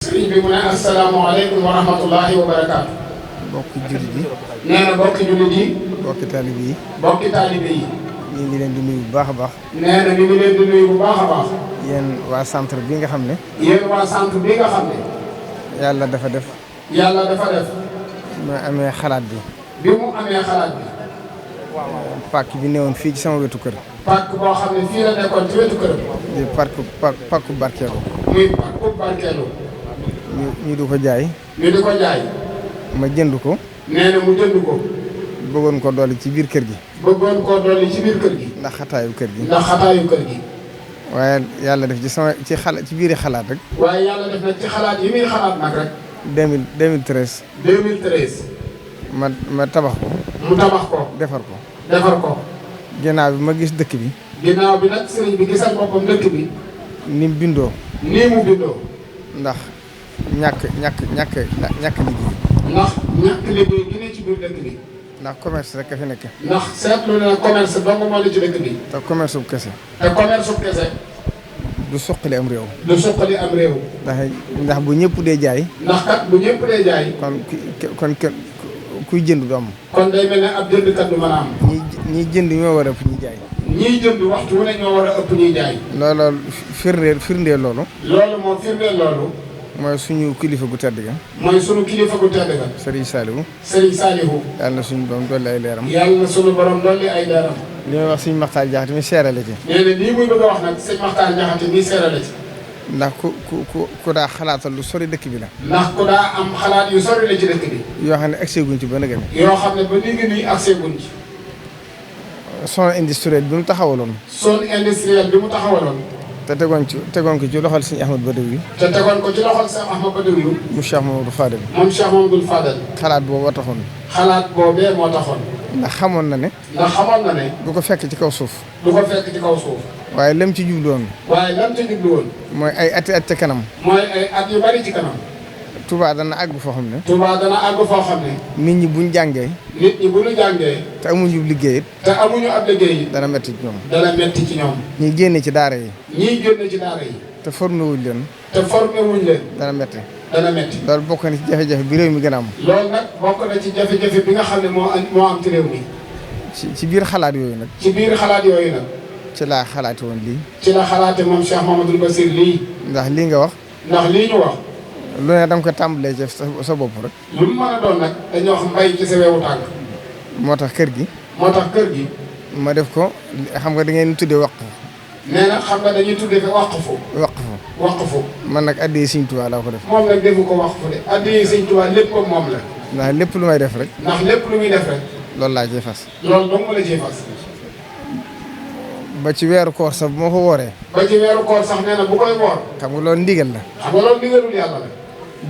sëriñ bi mu ne asalaamaaleykum wa rahmatullahi wa barakaatu. bokki jullit yi. nee na bokki jullit yi. bokki taalibe yi. bokki taalibe yi. ñu ngi leen di nuyu bu baax a baax. nee na ñu ngi leen di nuyu bu baax a baax. yéen waa centre bi nga xam ne. yéen waa centre bi nga xam ne. yàlla dafa def. yàlla dafa def. ma amee xalaat bi. bi mu amee xalaat bi. pàkk bi newoon fii ci sama wetu kër. pàkk boo xam ne fii la nekkoon ci wetu këram. di pàkku barkeelu. muy pàkku barkeelu. ñu di ko jaay. ñu di ko jaay. ma jënd ko. nee na mu jënd ko. bëggoon ko dolli ci biir kër gi. bëggoon koo dolli ci biir kër gi. ndax xataayu kër gi. ndax xataayu kër gi. waaye yàlla def ci biiri xalaat rek. waaye yàlla def na ci xalaat yi muy xalaat nag rek. 2013. 2013. ma tabax ko. mu tabax ko. defar ko. defar ko. ginnaaw bi ma gis dëkk bi. ginnaaw bi nag sëriñ bi gisal boppam dëkk bi. ni mu bindoo. nii mu bindoo. ndax ñàkk liggéey. ndax ñàkk liggéey gi ne ci biir dëkk bi. ndax commerce rek a fi nekk. ndax seetlu na commerce dong moo li ci dëkk bi. te commerce bu kese. te commerce bu kese. du suqali am réew. du suqali am réew. ndax bu ñëpp dee jaay. ndax kat bu ñëpp dee jaay. kon kuy jënd du am. kon day mel ne ab jëndkat du mën a am. ñiy jënd ñoo war a ëpp ñuy jaay. ñiy jënd waxtu wu ne ñoo war a ëpp ñuy jaay. loolu firndeel loolu. loolu moom firndeel loolu. mooy suñu kilifa gu tedd ga. mooy suñu kilifa gu tedd ga. Serigne Saliou. Serigne Saliou. yàlla na suñu borom dolli ay leeram. yàlla na suñu borom dolli ay leeram. li may wax suñu Maxtaar Jaxate mi seerale ci. nee na lii muy bëgg a wax nag sëñ Maxtaar Jaxate mi seerale ci. ndax ku daa xalaatal lu sori dëkk bi la. ndax ku daa am xalaat yu sori la ci dëkk bi. yoo xam ne accès guñ ci ba nëgëni. yoo xam ne ba léegi nii accès guñ ci. zone industrielle bi mu taxawaloon. zone industrielle bi mu taxawaloon. te tegoon ko ci loxol sëñ Ahmad Badawi. te tegoon ko ci loxol sëñ Ahmad Badawi. mu Cheikh Mamadou Fadel. moom Cheikh Mamadou Fadel. xalaat boobu taxoon. xalaat boobee moo taxoon. ndax xamoon na ne. du ko fekk ci kaw suuf. du ko fekk ci kaw suuf. waaye lam ci jublu woon. mooy ay ati at ca kanam. mooy ay at yu bari ci kanam. Touba dana àgg foo xam ne. Touba dana àgg foo xam ne. nit ñi buñ jàngee. nit ñi bu ñu jàngee. te amuñu liggéey it. te amuñu ab liggéey it. dana metti ci ñoom. dana metti ci ñoom. ñi génne ci daara yi. ñii génne ci daara yi. te formé wuñ leen. dana metti. loolu bokk na ci jafe-jafe bi réew mi gën a am. loolu nag bokk na ci jafe-jafe bi nga xam ne moo am ci réew mi. ci biir xalaat yooyu nag. ci laa xalaate woon lii. ci la xalaate moom Cheikh Mamadou Bassir lii. ndax lii nga wax. ndax lii ñu wax. lu ne danga ko tàmbalee ci sa bopp rek. lu mu mën a doon nag dañoo wax mbay ci sa wewu tànk. moo tax kër gi. ma def ko xam nga da ngeen tuddee waqfu. nee na xam nga dañuy tuddee ko waqfu. man nag addiyee Sëñ Tuubaa laa ko def. moom nag defu ko waqfu de addiyee Sëñ Tuubaa lépp ko moom la. ndax lépp lu may def rek. loolu laa ciy fas. loolu dong la ciy fas. ba ci weeru koor sax bu ma ko wooree. ba ci weeru koor sax nee na bu koy woor. xam nga loolu ndigal la. xam nga loolu ndigalul yàlla la.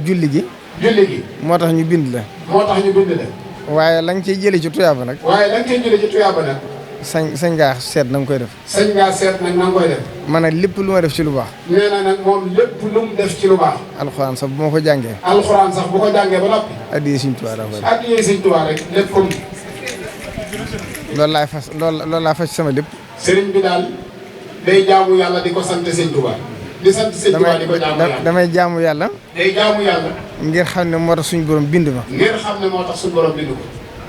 julli gi. moo tax ñu bind la. waaye la nga ciy jëlee ci tuyaaba nag. sañ ngaa seet na nga koy def. man nag lépp lu ma def ci lu baax. nee na nag moom lépp lu mu def ci lu baax. alxuraan sax bu ma ko jàngee. bu ko jàngee ba noppi. addiyee Sëñ Tuubaa la koy def. addiyee Sëñ Tuubaa rek lépp comme. loolu laa fas sama lépp. sëriñ bi daal day jaamu yàlla di ko sant Sëñ Tuubaa. di sant Sëñ Tuubaa di ko jaamu yàlla. damay jaamu yàlla. day jaamu yàlla. ngir xam ne moo tax suñu borom bind ma.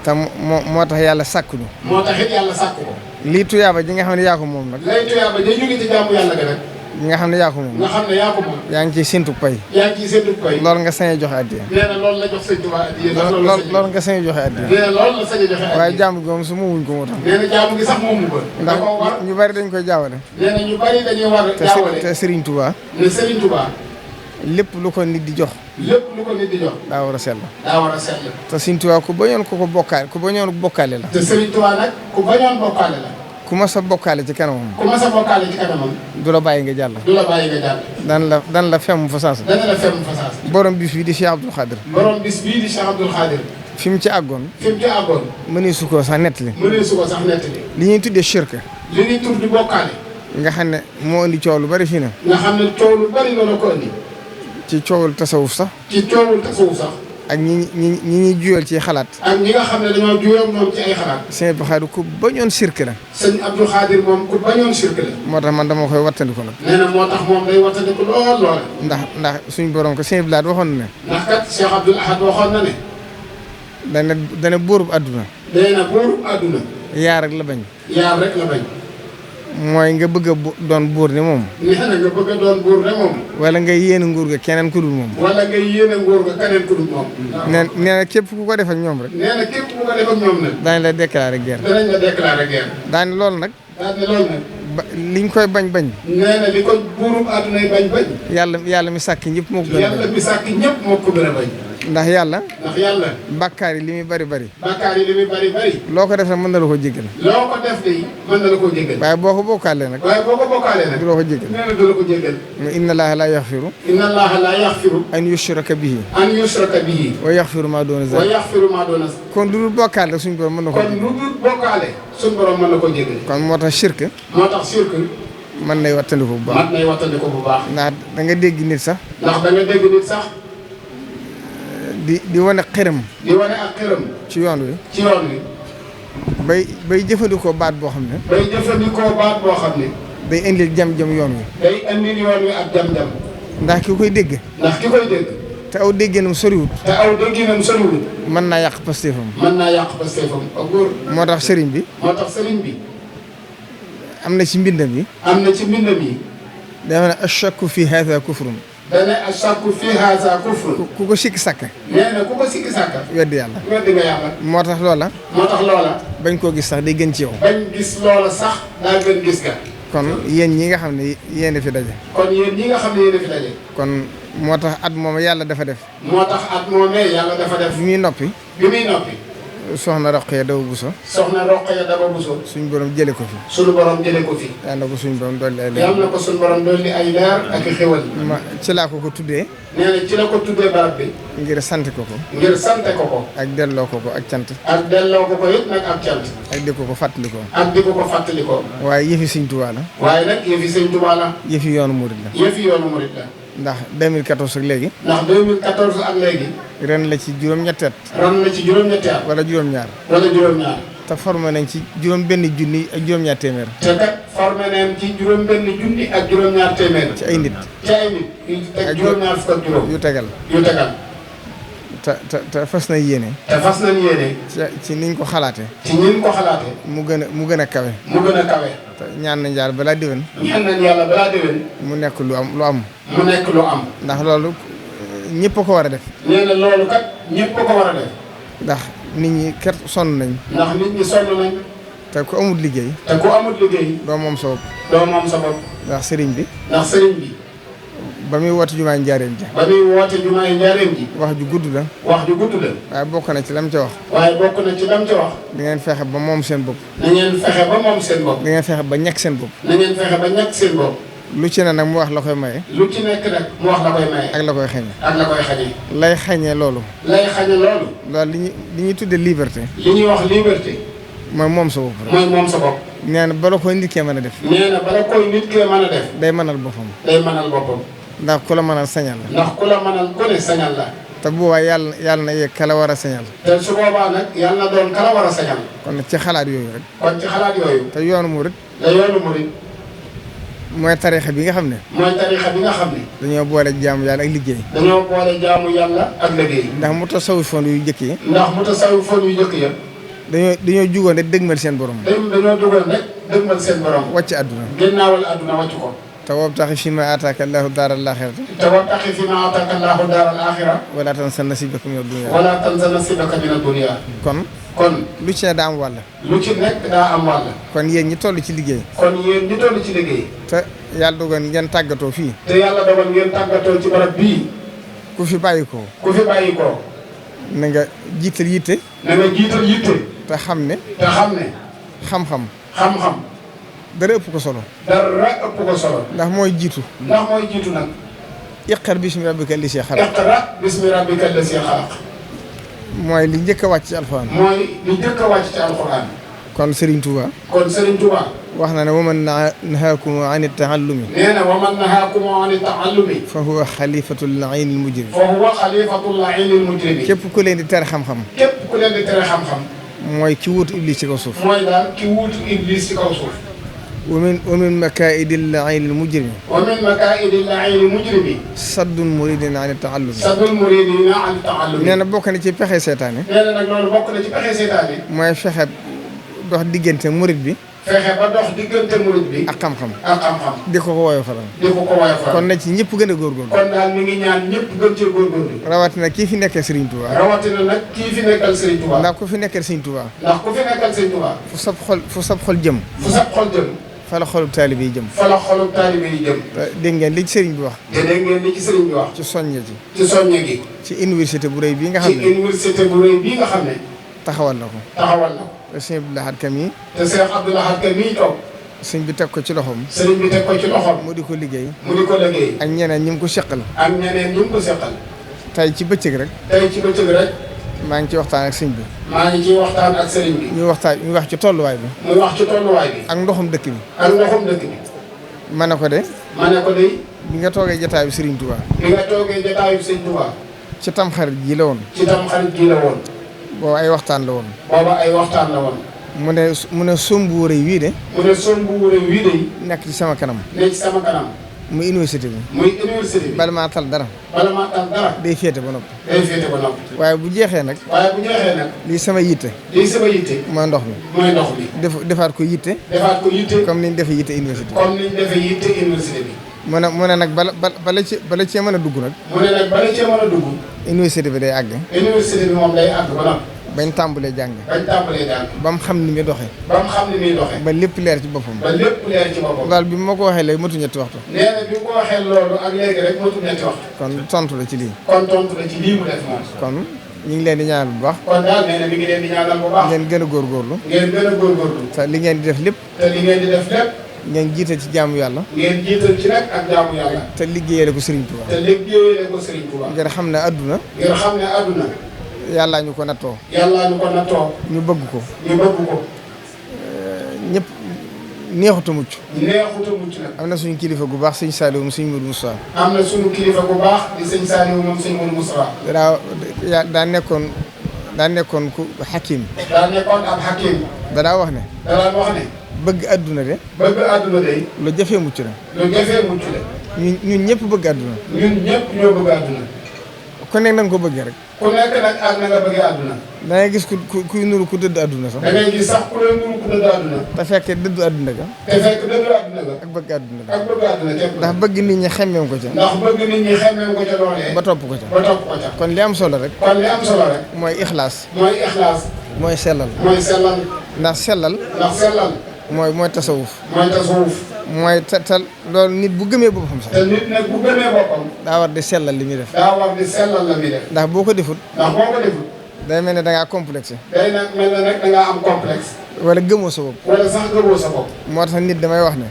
te moo tax yàlla sàkk ñu. moo tax it yàlla sàkk ko. lii tuyaaba ji nga xam ne yaa ko moom nag. lay tuyaaba ja ñu ngi ci jaamu yàlla ga nag. nga xam ne yaa ko moom. yaa ngi ciy séntu pay. loolu nga sañ a joxe addiya. nee na loolu la jox Sëñ Tuubaa addiya. loolu nga sañ a joxe addiya. nee na loolu la sañ a joxe addiya. waaye jaamu gi moom su moomuñ ko moo tax. nee na jaamu gi sax moomu ko. ndax ñu bari dañ koy jaawale. nee na ñu bari dañuy war a jaawale. te Serigne Touba. lépp lu ko nit di jox. daa war a sell. te Sëñ Tuubaa ku bañoon ku bañoon bokkaale la. te Sëriñ Tuubaa nag ku bañoon bokkaale la. ku ma sa bokkaale ci kanamam. du la bàyyi nga jàll. dan la femm fa saasa. borom bis bii di Cheikh Abdoul Khadir. fi mu ci àggoon. mënee su ko sax nettali. li ñuy tuddee shirk. li ñuy tudd bokkaale. nga xam ne moo indi coow lu bari fii na. nga xam ne coow lu bari loolu ko indi. ci coowul tasawuf sax. ak ñi ñuy juyal ci xalaat. ak ñi nga xam ne dañoo juyal moom ci ay xalaat. sëñ Abdou Khadir ku bañoon sirk la. sëñ Abdou Khadir moom ku bañoon sirk la. moo tax man dama koy wattandiku nag. nee na moo tax moom day wattandiku lool. ndax suñu borom ko sëñ Abdou Lahad waxoon na ne. ndax kat Cheikh Abdoul Ahad waxoon na ne. dana buurub àdduna. nee na buurub àdduna. yaar rek la bañ. yaar rek la bañ. mooy nga bëgg a doon buur ni moom. nee na nga bëgg a doon buur ne moom. wala nga yéene nguur ga keneen ku dul moom. wala nga yéene nguur ga keneen ku dul moom. nee na képp ku ko def ak ñoom rek. nee na képp ku ko def ak ñoom nag. daañu la déclaré guerre. danañ la déclaré guerre. daañu loolu nag. liñ koy bañ. nee na li ko buurub àdduna yi bañ. yàlla mi sàkk ñëpp moo ko gën a bañ. yàlla mi sàkk ñëpp moo ko gën a bañ. ndax yàlla. bàkkaar yi li muy bari bari. loo ko def nag mën na la ko jéggal. loo ko def de mën na la ko jéggal. waaye boo ko bokkaalee nag. du la ko jéggal. nee na du la ko jéggal. inna allaha la yaxfiru. an yushraka bihi. wa yaxfiru maa doona zalik. kon lu dul bokkaale suñu borom mën na ko jéggal. kon moo tax shirk. mën nay wattandiku bu baax. ndax da nga dégg nit sax. di wane xërëm. ci yoon wi. bay jëfandikoo baat boo xam ne. day indil jam-jam yoon wi. ak jam-jam. ndax ki koy dégg. te aw dégginam soriwut. mën naa yàq pastéefam. moo tax sëriñ bi. am na ci mbindam yi. dafa ne ashakku fi haadha kufrun. ku ko sikki sàkk. nee na ku ko sikki sàkk. weddi yàlla. moo tax loola. bañ koo gis sax day gën ci yow. bañ gis loola sax daa gën gis ka. kon yéen ñi nga xam ne yéen a fi daje. kon moo tax at moom yàlla dafa def. bi muy noppi. soxna Roqaya Daba Bousso. suñu borom jëlee ko fi. yal na ko suñu borom dolli ay leer. ak i xéwal. ci laa ko tuddee. nee na ci la ko tuddee barab bi. ngir sant ko. ak delloo ko ak cant. ak delloo ko it nag ak cant. ak di ko fàttalikoo. waaye yëfi Sëñ Tuubaa la. waaye nag yëfi Sëñ Tuubaa la. yëfi yoonu murid la. ndax 2014 ak léegi. ren la ci juróom-ñetti at. wala juróom-ñaar. te formé nañ ci juróom-benn junni ak juróom-ñaar téeméer. ci juróom-ñaar téeméer. ci ay nit. ak juróom-ñaar fukk ak juróom. yu tegal. te fas nañ yéene. ci niñ ko xalaatee. mu gën a kawe. te ñaan nañ yàlla balaa déwén. mu nekk lu am. ndax loolu ñëpp a ko war a def. nee na loolu kat ñëpp a ko war a def. ndax nit ñi kat sonn nañ. te ku amul liggéey. doo moom sa bopp. ndax sëriñ bi. ba muy woote jumaay njaareem ji. wax ju gudd la. waaye bokk na ci lam ca wax. da ngeen fexe ba moom seen bopp. da ngeen fexe ba ñàkk seen bopp. lu ci ne nag mu wax la koy maye. ak la koy xañe. lay xañe loolu. loolu li ñuy tuddee liberté. mooy moom sa bopp rek. nee na bala koy nit kee mën a def. day mënal boppam. ndax ku la mënal sañal la. te bu boobaa yàlla na yegg kala war a sañal. te su boobaa nag yàlla na doon kala war a sañal. kon ci xalaat yooyu rek. te yoonu murid. mooy tariixa bi nga xam ne. dañoo boole jaamu yàlla ak liggéey. ndax mu tasawufoon yu njëkk yi. dañoo jugoon rek dëgmal seen borom. wàcc àdduna. génnaawal àdduna wàcc ko. te wabtaxi fi ma ataaka Allahu daaral aaxirata. wala tansa nasiibaka mina dunya. kon lu ci ne daa am wàll. kon yéen ñi toll ci liggéey. te yàlla dogal ngeen tàggatoo fii. ci barab bii. ku fi bàyyi ko. na nga jiital yitte. te xam ne. xam-xam. dara ëpp ko solo. ndax mooy jiitu. nag. iqra bismi rabbika allazii xalaq. mooy li njëkk a wàcc ci alxuraan. kon Serigne Touba. wax na ne wa man nahaakum an at-ta'allumi. nee na wa man nahaakum an at-ta'allumi. fa huwa xalifatul la'iinil mujrim. képp ku leen di tere xam-xam. mooy ki wuutu Iblis ci kaw suuf. wa min makaa'idil la'iinil mujrimi. saddul muriidiina an at-ta'allumi. nee na bokk na ci pexe seytaane. mooy fexe dox diggante murid bi. ak xam-xam. di ko woyofalal. kon na ci ñëpp gën a góorgóorlu. kon daal mi ngi ñaan ñëpp gën cee góorgóorlu. rawatina kii fi nekkee Serigne Touba. ndax ku fi nekkal Serigne Touba. fu sab xol jëm. fa la xolub taalibe yi jëm. dégg ngeen li ci Serigne bi wax. ci soññe gi. ci université bu rëy bii nga xam ne. taxawal na ko. te sëñ Abdou Lahad Ka mi. toog. sëñ bi teg ko ci loxoom. mu di ko liggéey. ak ñeneen ñi mu ko seqal. tey ci bëccëg rek. maa ngi ci waxtaan ak sëñ bi. ñu wax ci tolluwaay bi. ak ndoxum dëkk bi. ma ne ko de. bi nga toogee jotaayu Serigne Touba. ci tamxarit ji la woon. booba ay waxtaan la woon. mu ne sombu wóoree wii de. nekk ci sama kanam. muy université bi. bala maa tal dara. day féete ba noppi. waaye bu jeexee nag. lii sama yitte. mooy ndox mi. defaat ko yitte. comme ni ñu defee yitte université bi. mu ne nag bala cee mën a dugg nag. université bi day àgg. ba noppi. bañ tàmbalee jàng. ba mu xam ni muy doxee. ba lépp leer ci boppam. daal bi ma ko waxee léegi matu ñetti waxtu. nee na bi ma ko waxee loolu ak léegi rek matu ñetti waxtu. kon tontu la ci lii. mu def moom. kon ñu ngi leen di ñaanal bu baax. kon daal nee na mi ngi leen di ñaanal bu baax. ngeen gën a góorgóorlu. te li ngeen di def lépp. ngeen jiital ci jaamu yàlla. te liggéeyale ko Serigne Touba. ngeen xam ne adduna. yàllaa ñu ko nattoo. ñu bëgg ko. ñëpp neexuta mucc. nag. am na suñu kilifa gu baax sëñ Saliou moom sëñ Modou Moustapha. daa nekkoon ku xakim. ab xakim. daa wax ne. bëgg àdduna de. lu jafee mucc la. ñun ñëpp bëgg àdduna. ku nekk na nga ko bëggee rek. ak na nga bëggee àdduna. da ngay gis kuy nuru ku dëdd àdduna sax. te fekk dëddu àdduna ga. ak bëgg àdduna ga. ndax bëgg nit ñi xemmeem ko ca. loolee. ba topp ko ca. kon li am solo rek. mooy ixlaas. mooy sellal. ndax sellal. mooy tasawuf. mooy tal loolu nit bu gëmee boppam sax. te nit nag bu gëmee boppam. daa war di sellal li muy def. ndax boo ko defut. day mel ne da ngaa complexé. day nag mel ne nag da ngaa am complexe. wala gëmoo sa bopp. moo tax nit damay wax ne.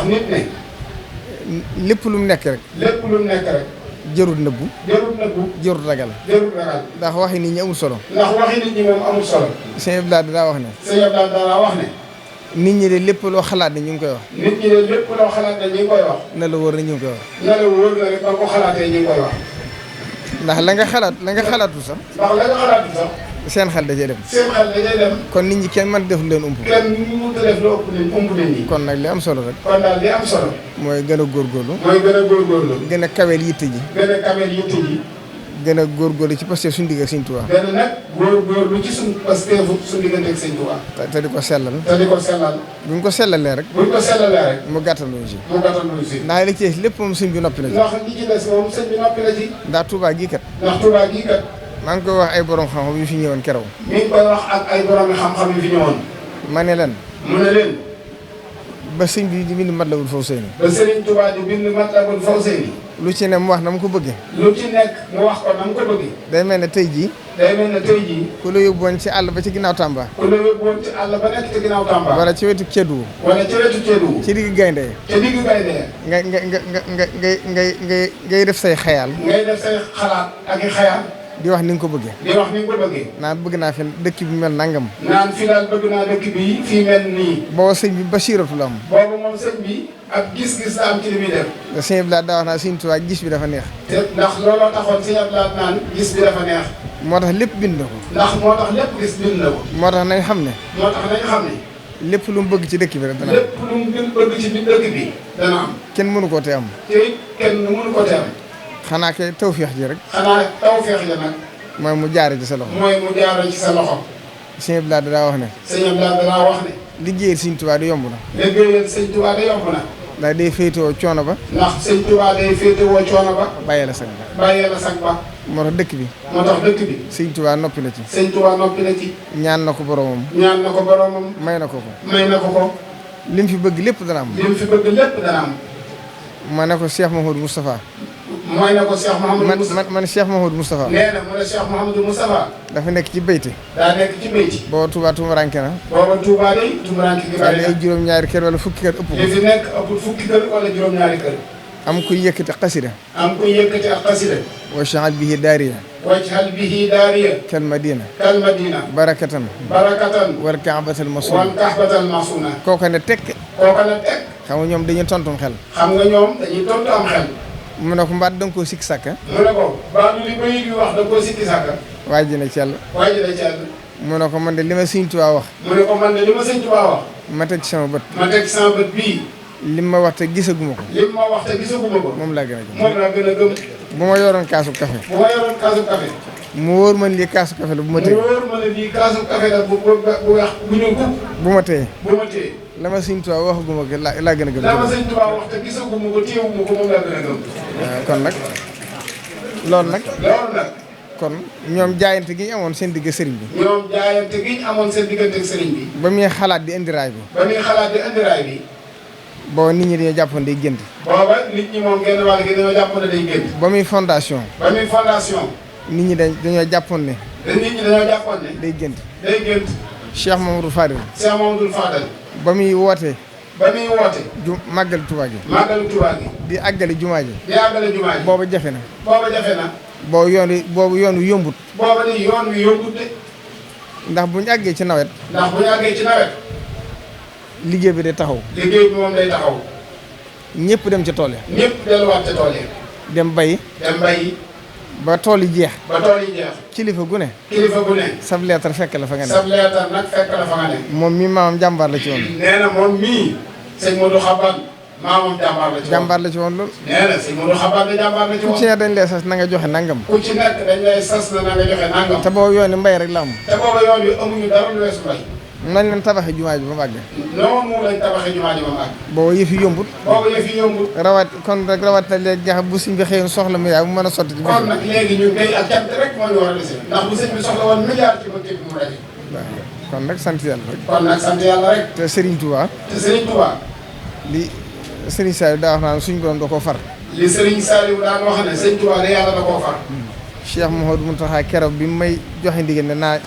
nit ne. lépp lu mu nekk rek. jërut nëbbu. jërut ragal. ndax waxi nit ñi amul solo. sëñ Abdoulaye daa wax ne. nit ñi de lépp loo xalaat ne ñu ngi koy wax. na la wóor na ñu ngi koy wax. rek ba ko xalaatee ñu ngi koy wax. ndax la nga xalaatu sax. seen xel da cee dem. kon nit ñi kenn mën def leen ump. kon nag li am solo rek. mooy gën a góorgóorlu. gën a kaweel yitte ji. gën a góorgóorlu ci Pastef suñu digg ak Sëñ Tuubaa. te di ko sellal. bu ñu ko sellalee rek. mu gàttandu ci. ndax li ci des lépp moom sëñ bi noppi na ci. ndax Tuubaa gii kat. maa ngi koy wax ay borom xam-xam yu fi ñëwoon keroog. ma ne leen. ba sëñ bi di bind Matlabul Fawzayni. lu ci ne mu wax na mu ko bëggee. day mel ne tey jii. ku la yóbbuwoon ci àll ba ci ginnaaw Tamba. wala ci wetu Kédougou. ci digg gaynde. ngay def say xayaal. di wax ni nga ko bëggee. di wax ni nga ko bëggee. naan bëgg naa fi dëkk bi mel nangam. naan fi daal bëgg naa dëkk bi fii mel nii. booba sëñ bi basiratu la am. boobu moom sëñ bi ak gis-gis la am ci li muy def. te sëñ Abdoulaye daa wax naa sëñ Tuubaa gis bi dafa neex. te ndax looloo taxoon sëñ Abdoulaye naan gis bi dafa neex. moo tax lépp bind na ko. ndax moo tax lépp gis bind na ko. moo tax nañ xam ne. moo tax nañ xam ne. lépp lu mu bëgg ci dëkk bi rek dana am. lépp lu mu bëgg ci dëkk bi dana am. kenn mënu koo te am. te it kenn mënu ko te am. xanaa kay tawfeex ji rek. xanaa tawfeex ji nag. mooy mu jaare ci sa loxo. mooy mu jaare ci sa loxo. sëñ Abdoulaye daa wax ne. sëñ Abdoulaye danaa wax ne. liggéeyal sëñ Tuubaa di yomb na. liggéeyal sëñ Tuubaa di yomb na. ndax day féetewoo coono ba. ndax sëñ Tuubaa day féetewoo coono ba. bàyyee la sag ba. bàyyee la sag ba. moo tax dëkk bi. moo tax dëkk bi. sëñ Tuubaa noppi na ci. sëñ Tuubaa noppi na ci. ñaan na ko boromam. ñaan na ko boromam. may na ko ko. may na ko ko. lim fi bëgg lépp dana am. lim fi bëgg lépp dana am. ma ne ko Cheikh Mouhamadou Moustapha. mooy na ko Cheikh Mouhamadou Moustapha. man Cheikh Mouhamadou Moustapha. nee na mu ne Cheikh Mouhamadou Moustapha. dafa nekk ci béyti. daa nekk ci béyti. booba Touba tumuranke na. booba Touba day tumuranke gi bari na. ay juróom-ñaari kër wala fukki kër ëpp ko. li fi nekk ëpp fukki kër wala juróom-ñaari kër. am kuy yëkkati xasida. am kuy yëkkati ak xasida. waj'al bihi daariya. waj'al bihi daariya. kal madina. kal madina. barakatan. barakatan. wal ka'batal masuna. wal ka'batal masuna. kooka ne tekk. kooka ne tekk. xam nga ñoom dañuy tontum xel. xam nga ñoom dañuy tontu am xel. mu ne ko mbaat da nga koo sikki sàkka. mu ne ko baa du li bay di wax da koo sikki sàkka. waa ji ne ci yàlla. waa ji ne ci yàlla. mu ne ko man de li ma sëñ Tuubaa wax. mu ne ko man de li ma sëñ Tuubaa wax. ma teg ci sama bët. ma teg ci sama bët bii. li ma wax te gisaguma ko. li ma wax te gisaguma ko. moom laa gën a gëm. moom laa gën a gëm. bu ma yoroon kaasu café. bu ma yoroon kaasu café. mu wóor man lii kaasu café la bu ma téye. mu wóor ma ne lii kaasu café la bu weex bu ñuul kukk. bu ma téye. bu ma téye. la ma sëñ Tuubaa waxaguma ko laa gën a gëm. la ma sëñ Tuubaa wax te gisaguma ko téyewuma ko moom laa gën a gëm. kon nag loolu nag. loolu nag. kon ñoom jaayante gi ñu amoon seen digg sëriñ bi. ñoom jaayante gi ñu amoon seen diggante ak sëriñ bi. ba muy xalaat di indi raay bi. ba muy xalaat di indi raay bi. booba nit ñi dañoo jàppoon day gént. booba nit ñi moom genn wàll gi dañoo jàppoon ne day gént. ba muy fondation. ba muy fondation. nit ñi dañoo jàppoon ne. te nit ñi dañoo jàppoon ne. day gént. day gént. Cheikh Mamadou Fadil. Cheikh Mamadou Fadal. ba muy wootee. ba muy woote. màggal Tuubaa gi. màggalu Tuubaa gi. di àggale jumaa ji. di àggale jumaa ji. booba jafe na. booba jafe na. boobu yoon wi yombut. booba ni yoon wi yombut de. ndax bu ñu àggee ci nawet. ndax bu ñu àggee ci nawet. liggéey bi day taxaw. liggéey bi moom day taxaw. ñëpp dem ci tool yi. ñëpp delluwaat ca tool yi. dem bay. dem bay. ba tool yi jeex. ba tool yi jeex. kilifa gu ne. kilifa gu ne. sab leetar fekk la fa nga ne. sab leetar nag fekk la fa nga ne. moom mii maamam jàmbaar la ci woon. nee na moom mii. sëñ Modou Xaban maamam jàmbaar la ci woon. jàmbaar la ci woon loolu. nee na sëñ Modou Xaban de jàmbaar la ci woon. ku ci ne dañ lay sas na nga joxe nangam. ku ci nekk dañ lay sas na nga joxe nangam. te boobu yoon yi mbay rek la am. te booba yoon wi amuñu dara lu weesu mbay. nañ leen tabaxee jumaa ji ba mu àgg. noonu lañ tabaxee jumaa ji ba mu àgg. boobu yëf yi yombut. boobu yëf yi yombut. kon rek rawat na léegi nga xam bu sëñ bi xëyoon soxla milliard bu mën a sotti ci. kon nag léegi ñu béy ak cant rek moo ñu war a dese. ndax bu sëñ bi soxla woon milliard ci bëccëg bi mu daje. waaw kon nag sant yàlla rek. kon nag sant yàlla rek. te Serigne Touba. te Serigne Touba. li Serigne Saliou daa wax naan suñu borom da koo far. li Serigne Saliou daan wax ne Serigne Touba de yàlla da koo far. Cheikh Mouhamadou Mountakha keroog bi may joxe ndigal ne naa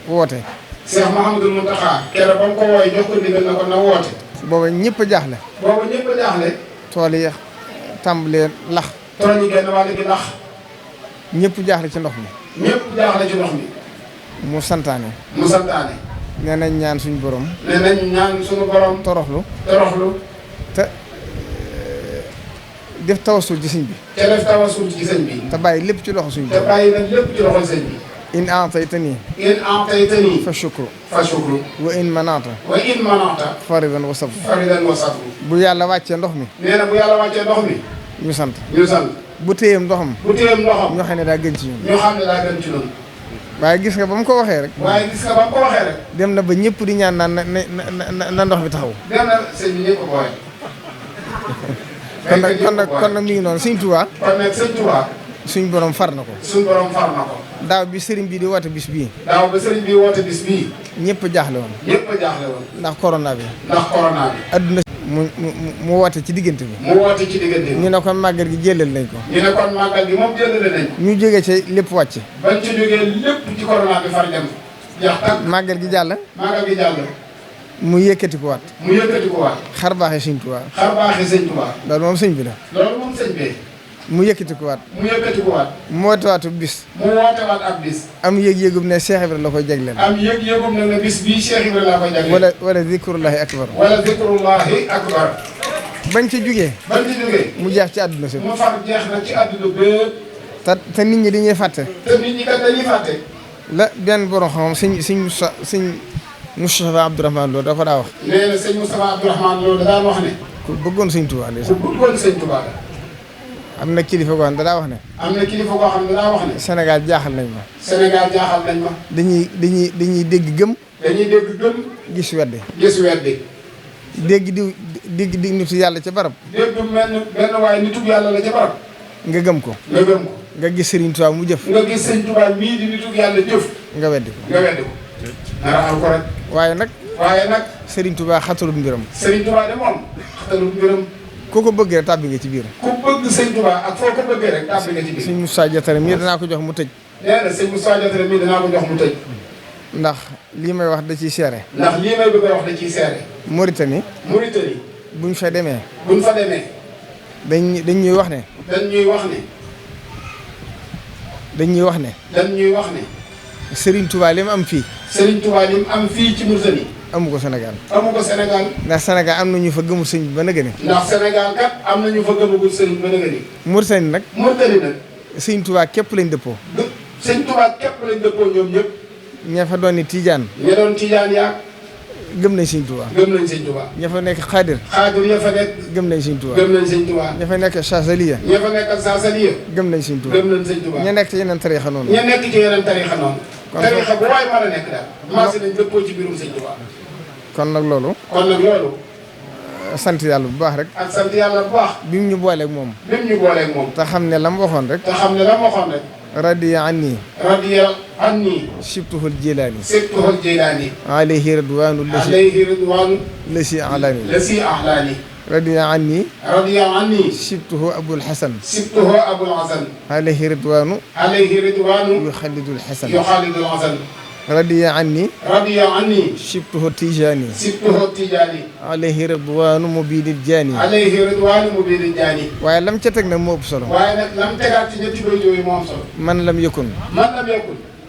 woote. Cheikh Mouhamadou Mountakha keroog ba mu ko wooyee jox ko ndigal na ko na woote. booba ñëpp a jaaxle. booba ñëpp a jaaxle. tool yi tàmbalee lax. tool yi genn wàll gi lax. ñëpp jaaxle ci ndox mi. ñëpp jaaxle ci ndox mi. mu santaane. mu santaane. nee nañ ñaan suñu borom. nee nañ ñaan suñu borom. toroxlu. toroxlu. te def tawasul ci sëñ bi. te def tawasul ci sëñ bi. te bàyyi lépp ci loxo suñu te bàyyi nag lépp ci loxol sëñ bi. in aataytani. in aataytani. fa shukru. fa shukru. wa in manata. wa in manata. faridan wa sabr. faridan wa sabr. bu yàlla wàccee ndox mi. nee na bu yàlla wàccee ndox mi. ñu sant. ñu sant. bu téyeem ndoxam. bu téyeem ndoxam. ñoo xam ne daa gën ci ñun. ñoo xam ne daa gën ci ñun. waaye gis nga ba mu ko waxee rek. waaye gis nga ba mu ko waxee rek. dem na ba ñëpp di ñaan naan na ndox bi taxaw. dem na sëñ bi ñëpp ko waxee. kon nag mi ngi noonu sëñ Touba. kon nag sëñ Touba. suñ borom far na ko. suñ borom far na ko. daaw bi sëriñ bi di woote bis bii. daaw ba sëriñ bi woote bis bii. ñëpp jaaxle woon. ñëpp a jaaxle woon. ndax corona bi. ndax corona bi. adduna mu woote ci diggante bi. mu woote ci diggante bi. ñu ne kon màggal gi jëlal nañ ko. ñu ne kon màggal gi moom jëlale nañ. ñu jógee ci lépp wàcc. bañ ci jógee lépp ci corona bi far dem. jeex tàkk. màggal gi jàll. màggal gi jàll. mu yëkkati ko waat. mu yëkkati ko waat. xar baaxee sëñ Touba. xar baaxee sëñ Touba. loolu moom sëñ bi la. loolu moom sëñ bi. mu yëkkatikuwaat. mu wootewaatu bis. ab bis. am yëg-yëgum ne Cheikh Ibrahima la koy jagleel. am yëg-yëgum ne bis bii Cheikh Ibrahima la koy jagleel. wala zikrullahi akbar. bañ ci jugee. mu jeex ci àdduna si. mu far jeex na ci àdduna bépp. te nit ñi dañuy fàtte. la benn borom xam sëñ Moustapha Abdourahmane Lo dafa daa wax. nee na sëñ Moustapha Abdourahmane Lo da daan wax ne. ku bëggoon sëñ Touba la. am na kilifa goo xam ne daa wax ne. Sénégal jaaxal nañ ma. dañuy dégg gëm. gis weddi. dégg nitu yàlla ca barab. benn waaye nitu yàlla la ca barab. nga gëm ko. nga gis Serigne Touba mu jëf. nga gis Serigne Touba mii di nitu yàlla jëf. nga weddi ko. dara am ko rek. waaye nag. Serigne Touba xatalul mbiram. de moom xatalul mbiram. ku ko bëgg rek tàbbi nga ci biir. ku bëgg Serigne Touba ak foo ko bëggee rek tàbbi nga ci biir. Serigne Moussa Diatara mii danaa ko jox mu tëj. nee na Serigne Moussa Diatara mii danaa ko jox mu tëj. ndax lii may wax da ciy seere. Mauritanie. buñ fa demee. dañuy wax ne. dañuy wax ne. Serigne Touba li mu am fii. ci Mauritanie. amu ko Sénégal. ndax Sénégal am na ñu fa gëmul sëñ bi ba nëgëni. Mauritanie nag. Sëñ Touba képp lañ dëppoo. ñoom ñëpp. ña fa doon ni Tijaan. yaa. gëm nañ Sëñ Touba. ña fa nekk Xaadir. ya fa nekk. gëm nañ Sëñ Touba. ña fa nekk Saasaliya. gëm nañ Sëñ Touba. ña nekk ci yeneen tariixa noonu. tariixa bu waay mën a nekk daal. maase nañ dëppoo ci mbirum Sëñ Touba. kon nag loolu. sant yàlla bu baax rek. bi mu ñu booleeg moom. te xam ne la mu waxoon rek. radiya anni. sibtuhul jilaani. alayhi ridwaanu lasi alaani. radiya anni. sibtuhu abul hasan. alayhi ridwaanu. yuxallidul hasan. radiya anni. sibtuhu tijaani. alayhi ridwaanu mubiinil jaani. waaye lam ca teg nag moo ëpp solo. man lam yakun.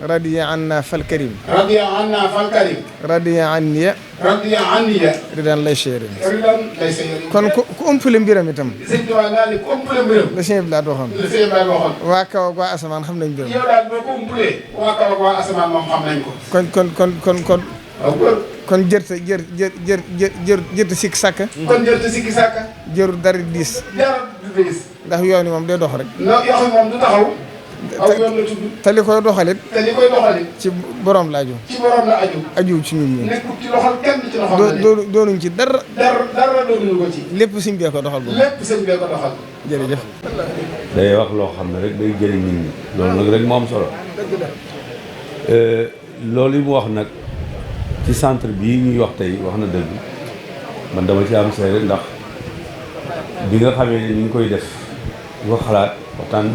radiya anna fal karim. radiya anniya. ridan lay seerin. kon ku ëmpale mbiram itam. la sëñ bi laa waxoon. waa kaw ak waa asamaan xam nañ mbiram. kon jërte sikki sàkka. jërul dara diis. ndax yoon wi moom day dox rek. te li koy doxalit. ci borom la aju. aju ci ñun ñi. doonuñ ci dara. doonuñu ko ci. lépp sëñ bee ko doxal boobu. jërëjëf. day wax loo xam ne rek day jëriñ nit ñi. loolu nag rek moo am solo. loolu yi mu wax nag ci centre bii ñuy wax tey wax na dëgg man dama ci am seere ndax bi nga xamee ne ñu ngi koy def di ko xalaat waxtaan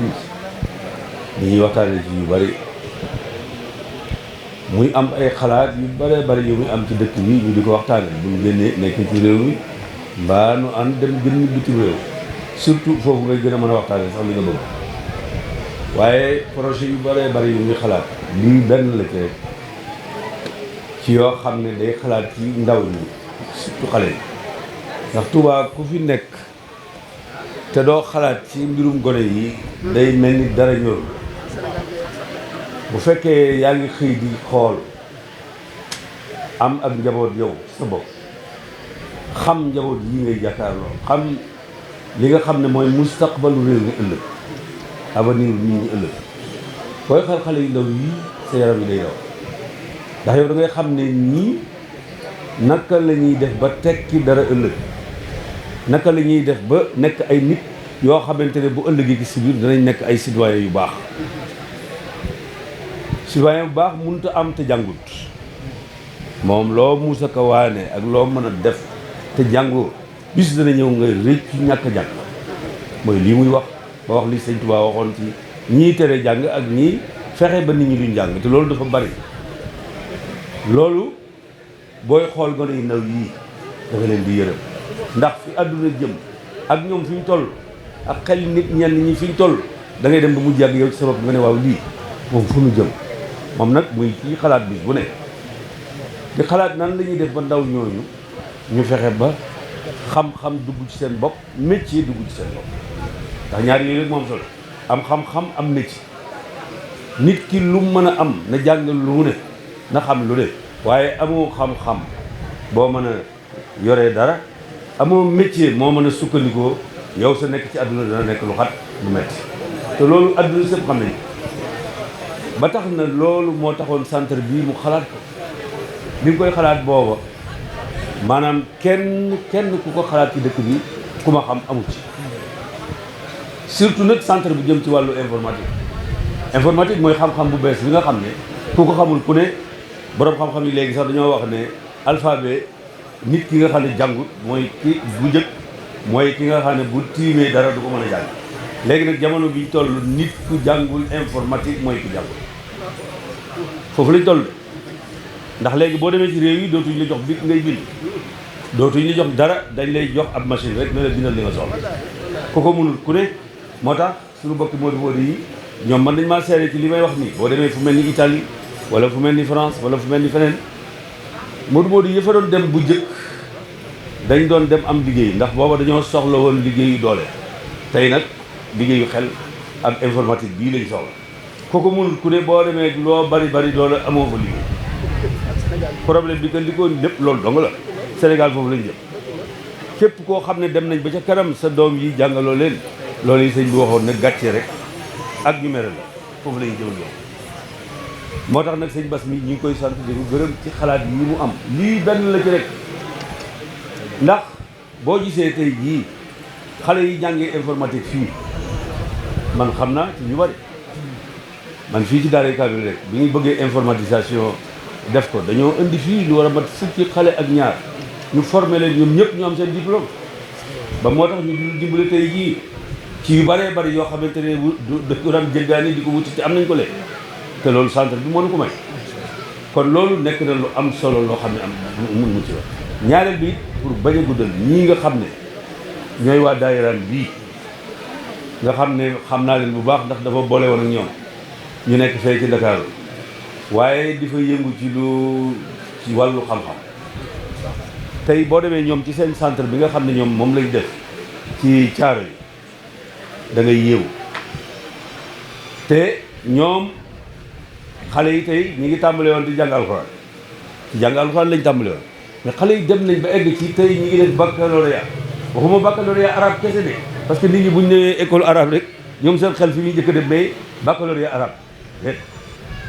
bi ñuy waxtaanee ci yu bari muy am ay xalaat yu bëree bëri yu muy am ci dëkk bi ñu di ko waxtaanee bu ñu génnee nekk ci réew mi mbaa nu ànd dem gën bitim réew surtout foofu ngay gën a mën a waxtaanee sax li nga bëgg waaye projet yu bëree bëri yu muy xalaat lii benn la ci yoo xam ne day xalaat ci ndaw ñi surtout xale yi ndax Touba ku fi nekk te doo xalaat ci mbirum gone yi day mel ni dara ñor bu fekkee yaa ngi xëy di xool am ak njaboot yow sa bopp xam njaboot yi ngay jàkkaarloo xam li nga xam ne mooy mustaqbalu réew mi ëllëg avenir nit ñi ëllëg booy xale yu ndaw yi sa yaram yi day daw ndax yow da ngay xam ne ñii naka la ñuy def ba tekki dara ëllëg naka la ñuy def ba nekk ay nit yoo xamante ne bu ëllëgee ci si biir danañ nekk ay citoyen yu baax citoyen bu baax mënut a am te jàngut moom loo muusa ko waane ak loo mën a def te jàngoo bis dana ñëw nga rëcc ñàkk a jàng mooy lii muy wax ba wax li Sëñ Tuubaa waxoon ci ñii tere jàng ak ñii fexe ba nit ñi duñ jàng te loolu dafa bari loolu booy xool gone yu ndaw yii dafa leen di yërëm ndax fi àdduna jëm ak ñoom fi ñu toll ak xel nit ñenn ñi fi ñu toll da ngay dem ba mu jàgg yow ci sa bopp nga ne waaw lii moom fu ñu jëm moom nag muy kii xalaat bi bu ne di xalaat nan la ñuy def ba ndaw ñooñu ñu fexe ba xam-xam dugg ci seen bopp métier dugg ci seen bopp ndax ñaar yooyu rek moom solo am xam-xam am métier nit ki lu mën a am na jàng lu ne na xam lu ne waaye amoo xam-xam boo mën a yoree dara amoo métier moo mën a sukkandikoo yow sa nekk ci àdduna dana nekk lu xat lu metti te loolu àdduna sëpp xam nañu ba tax na loolu moo taxoon centre bii mu xalaat ko bi mu koy xalaat booba maanaam kenn ku ko xalaat ci dëkk bi ku ma xam amul ci surtout nag centre bi jëm ci wàllu informatique mooy xam-xam bu bees bi nga xam ne ku ko xamul ku ne borom xam-xam yi léegi sax dañoo wax ne alphabet nit ki nga xam ne jàngut mooy ki bu njëkk mooy ki nga xam ne bu tiimee dara du ko mën a jàng léegi nag jamono bi toll nit ku jàngul informatique mooy ki jàngul foofu lañ toll ndax léegi boo demee ci réew yi dootuñ la jox bi ngay bind dootuñ la jox dara dañ lay jox ab machine rek ne la bindal li nga soxla ku ko mënul ku ne moo tax suñu bokki Modou yi ñoom man nañ maa seere ci li may wax nii boo demee fu mel ni Italie wala fu mel ni France wala fu mel ni feneen Modou yi fa doon dem bu njëkk dañ doon dem am liggéey ndax booba dañoo soxla woon liggéeyu doole tey nag liggéeyu xel ak informatique bii lañ soxla ku ko mënul ku ne boo demee loo bari doole amoo fa liggéey problème bi que li ko lépp loolu dong la Sénégal foofu lañ jëm képp koo xam ne dem nañ ba ca kanam sa doom yi jàngaloo leen loolu yi sëñ bi waxoon ne gàcce rek ak ñu mere la foofu lañu jëm yow moo tax nag sëñ Bass mi ñu ngi koy sant di ko gërëm ci xalaat yi mu am lii benn la ci rek ndax boo gisee tey jii xale yi jàngee informatique fii man xam naa ci ñu bari man fii ci Daaray Kamil rek bi ñu bëggee informatisation def ko dañoo indi fii lu war a mat fukki xale ak ñaar ñu formé leen ñoom ñëpp ñu am seen diplôme ba moo tax ñu dimbale tey jii ci yu bëree bëri yoo xamante ne du daan jëggaani di ko wuti te am nañ ko léegi te loolu centre bi moo ñu ko may kon loolu nekk na lu am solo loo xam ne am mun mu ci wax ñaareel bi pour bañ a guddal ñii nga xam ne ñooy waa daayiraan bii nga xam ne xam naa leen bu baax ndax dafa boole woon ak ñoom ñu nekk fee ci Dakar waaye di fa yëngu ci wàllu xam-xam tey boo demee ñoom ci seen centre bi nga xam ne ñoom moom lañ def ci caaro yi da ngay yéewu te ñoom xale yi tey ñi ngi tàmbale woon di jàng alxuraan ci jàng alxuraan lañ tàmbale woon mais xale yi dem nañ ba egg ci tey ñi ngi def baccalauréat waxuma baccalauréat arabe kese de parce que nit ñi buñ ñëwee école arabe rek ñoom seen xel fi ñuy njëkk a def mais baccalauréat arabe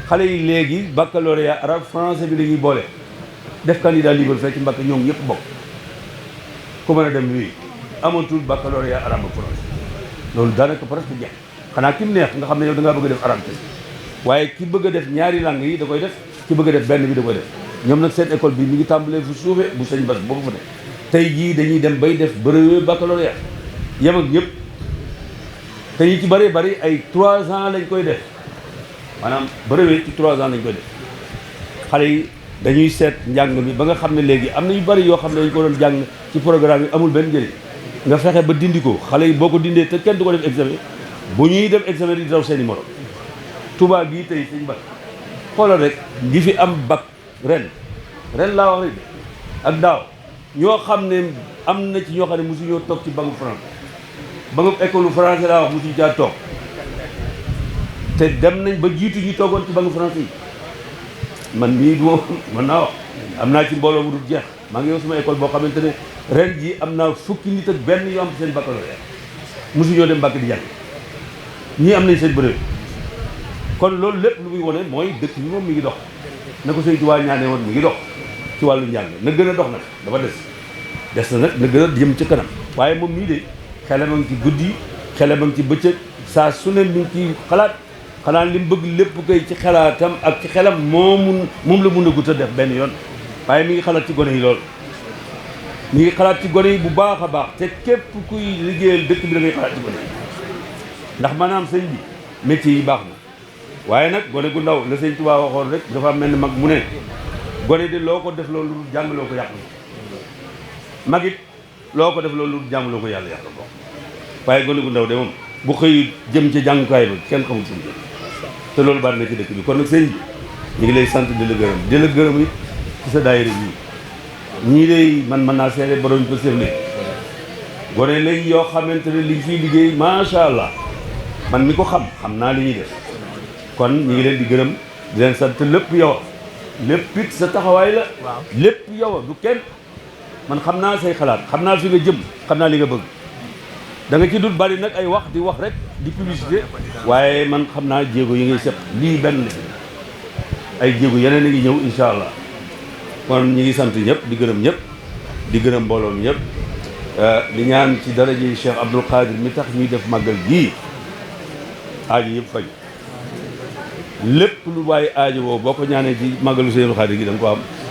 xale yi léegi baccalauréat arabe français bi dañuy boole def candidat libre fekk ci Mbàkke ñoom ñëpp bokk ku mën a dem wii amatul baccalauréat arabe ak français loolu daanaka presque jeex xanaa ki mu neex nga xam ne yow da ngaa bëgg a def arabe kese waaye ki bëgg a def ñaari langue yi da koy def ki bëgg a def benn bi da koy def ñoom nag seen école bi mi ngi tàmbalee fu suufee bu sëñ Bass boo ko fa def tey jii dañuy dem bay def brevet baccalauréat yem ak ñëpp te yi ci bëree bëri ay 3 ans lañ koy def maanaam brevet ci 3 ans lañ koy def xale yi dañuy seet njàng mi ba nga xam ne léegi am na yu bëri yoo xam ne dañ ko doon jàng ci programme yi amul benn njëriñ nga fexe ba dindi ko xale yi boo ko dindee te kenn du ko def examen bu ñuy def examen di daw seen i morom Touba bii tey sëñ Bass xoolal rek ngi fi am bac ren laa wax rek ak daaw ñoo xam ne am na ci ñoo xam ne mosu ñoo toog ci bangu France bangu école français laa wax mosu caa toog te dem nañ ba jiitu ñu toogoon ci bangu français yi man mii du mën naa wax am naa ci mbooloo mu dul jeex maa ngi yow sama école boo xamante ne ren ji am naa fukki nit ak benn yu am seen baccalauréat mosu ñoo dem Mbàkke di jàng ñii am nañ seen brevet kon loolu lépp lu muy wone mooy dëkk bi moom mi ngi dox na ko Sëñ Tuubaa ñaanee woon mi ngi dox ci wàllu njàng na gën a dox nag dafa des na nag na gën a jëm ci kanam waaye moom mii de xelam a ngi ci guddi xelam a ngi ci bëccëg saa su ne mi ngi ci xalaat xanaa li mu bëgg lépp kay ci xalaatam ak ci xelam moom la mun a gut a def benn yoon waaye mi ngi xalaat ci gone yi lool mi ngi xalaat ci gone yi bu baax a baax te képp kuy liggéeyal dëkk bi da ngay xalaat ci gone yi ndax maanaam sëñ bi métier yi baax na waaye nag gone gu ndaw la sëñ Tuubaa waxoon rek dafa mel ni mag mu ne gone de loo ko def loolu jàng loo ko yàq mag it loo ko def loolu jàng loo ko yàlla yàq ko waaye gone gu ndaw de moom bu xëy jëm ca jàngukaay ba kenn xamul fu mu jëm te loolu bari na ci dëkk bi kon nag sëñ bi ñu ngi lay sant di la gërëm it ci sa daayira bi ñii lay man mën naa seede borom ko sëf gone lañ yoo xamante ne liñ fiy liggéey macha allah man mi ko xam naa li ñuy def kon ñu ngi leen di gërëm di leen sant lépp yow lépp it sa taxawaay la lépp yow du kenn man xam naa say xalaat xam naa fi nga jëm xam naa li nga bëgg da nga ci dul bari nag ay wax di wax rek di publicité waaye man xam naa jéego yi ngay seq lii benn ay jéego yeneen a ngi ñëw incha allah kon ñi ngi sant ñëpp di gërëm ñëpp di gërëm mbooloo mi ñëpp di ñaan ci daraje Cheikh Abdoul Khadir mi tax ñuy def màggal gii aajo yëpp faj lépp lu waaye aajo woo boo ko ñaanee ci màggalu Cheikh Abdoul Khadir gi da nga ko am